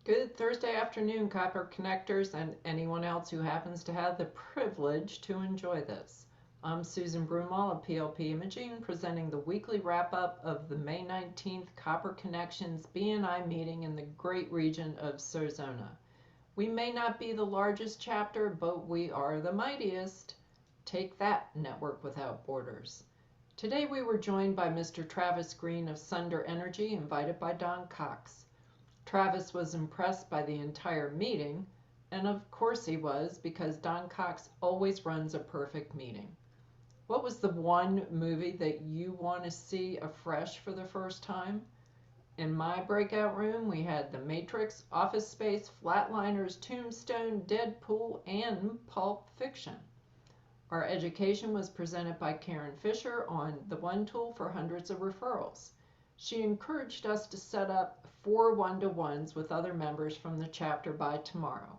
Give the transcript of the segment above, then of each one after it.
Good Thursday afternoon, Copper Connectors, and anyone else who happens to have the privilege to enjoy this. I'm Susan Broomall of PLP Imaging, presenting the weekly wrap-up of the May 19th Copper Connections BNI meeting in the great region of Sarzona. We may not be the largest chapter, but we are the mightiest. Take that, Network Without Borders. Today we were joined by Mr. Travis Green of Sunder Energy, invited by Don Cox. Travis was impressed by the entire meeting, and of course he was, because Don Cox always runs a perfect meeting. What was the one movie that you want to see afresh for the first time? In my breakout room, we had The Matrix, Office Space, Flatliners, Tombstone, Deadpool, and Pulp Fiction. Our education was presented by Karen Fisher on the one tool for hundreds of referrals. She encouraged us to set up 4 one-to-ones with other members from the chapter by tomorrow.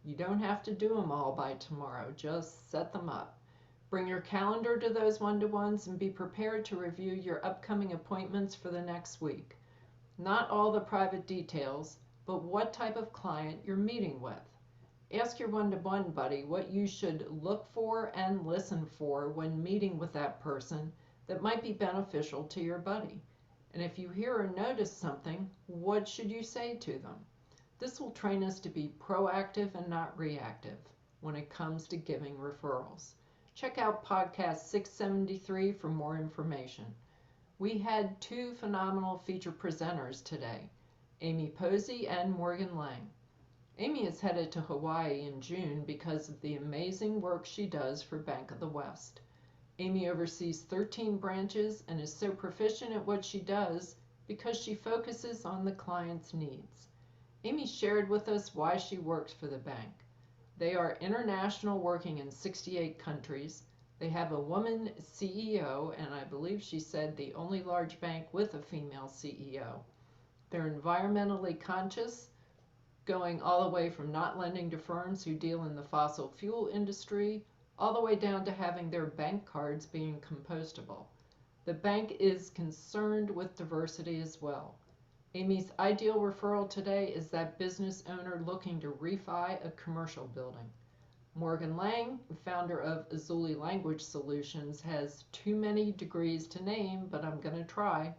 You don't have to do them all by tomorrow, just set them up. Bring your calendar to those one-to-ones and be prepared to review your upcoming appointments for the next week. Not all the private details, but what type of client you're meeting with. Ask your one-to-one buddy what you should look for and listen for when meeting with that person that might be beneficial to your buddy. And if you hear or notice something, what should you say to them? This will train us to be proactive and not reactive when it comes to giving referrals. Check out podcast 673 for more information. We had 2 phenomenal feature presenters today, Amy Posey and Morgan Lang. Amy is headed to Hawaii in June because of the amazing work she does for Bank of the West. Amy oversees 13 branches and is so proficient at what she does because she focuses on the client's needs. Amy shared with us why she works for the bank. They are international, working in 68 countries. They have a woman CEO, and I believe she said the only large bank with a female CEO. They're environmentally conscious, going all the way from not lending to firms who deal in the fossil fuel industry, all the way down to having their bank cards being compostable. The bank is concerned with diversity as well. Amy's ideal referral today is that business owner looking to refi a commercial building. Morgan Lang, founder of Azuli Language Solutions, has too many degrees to name, but I'm going to try.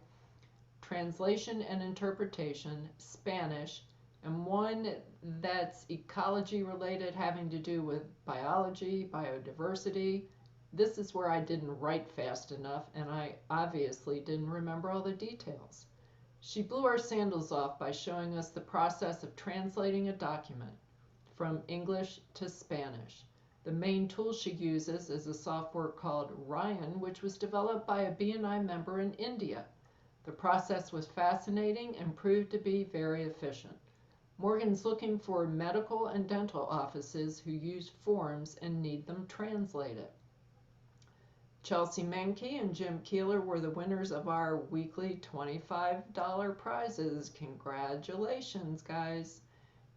Translation and interpretation, Spanish, and one that's ecology related, having to do with biology, biodiversity. This is where I didn't write fast enough, and I obviously didn't remember all the details. She blew our sandals off by showing us the process of translating a document from English to Spanish. The main tool she uses is a software called Ryan, which was developed by a BNI member in India. The process was fascinating and proved to be very efficient. Morgan's looking for medical and dental offices who use forms and need them translated. Chelsea Menke and Jim Keeler were the winners of our weekly $25 prizes. Congratulations, guys.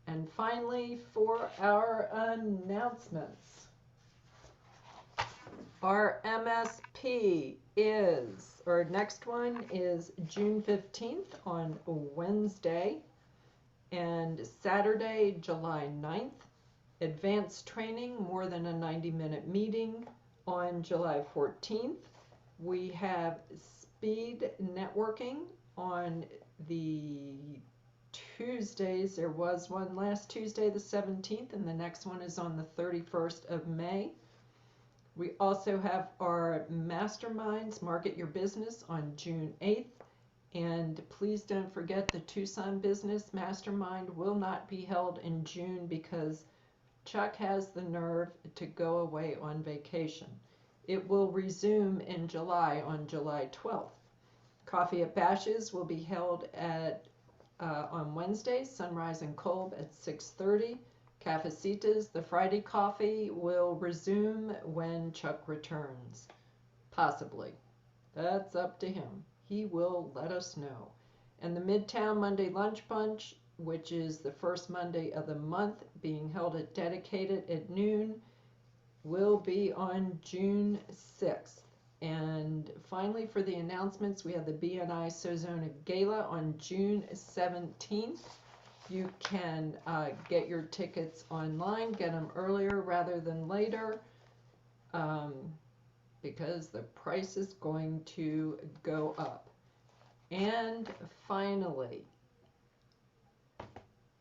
And finally, for our announcements. Our MSP next one is June 15th on Wednesday, and Saturday, July 9th, advanced training, more than a 90-minute meeting on July 14th. We have speed networking on the Tuesdays. There was one last Tuesday, the 17th, and the next one is on the 31st of May. We also have our Masterminds, Market Your Business, on June 8th. And please don't forget the Tucson Business Mastermind will not be held in June because Chuck has the nerve to go away on vacation. It will resume in July on July 12th. Coffee at Bash's will be held on Wednesday, Sunrise and Kolb at 6:30. Cafecitas, the Friday coffee, will resume when Chuck returns. Possibly. That's up to him. He will let us know. And the Midtown Monday Lunch Bunch, which is the first Monday of the month, being held at Dedicated at noon, will be on June 6th. And finally, for the announcements, we have the BNI Sarzona Gala on June 17th. You can get your tickets online, get them earlier rather than later, because the price is going to go up. And finally,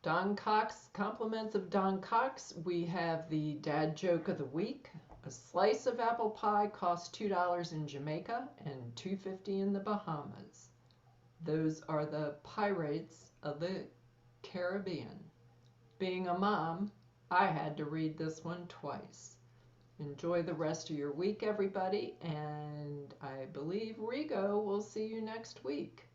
Don Cox, compliments of Don Cox. We have the dad joke of the week. A slice of apple pie costs $2 in Jamaica and $2.50 in the Bahamas. Those are the pirates of the Caribbean. Being a mom, I had to read this one twice. Enjoy the rest of your week, everybody, and I believe Rigo will see you next week.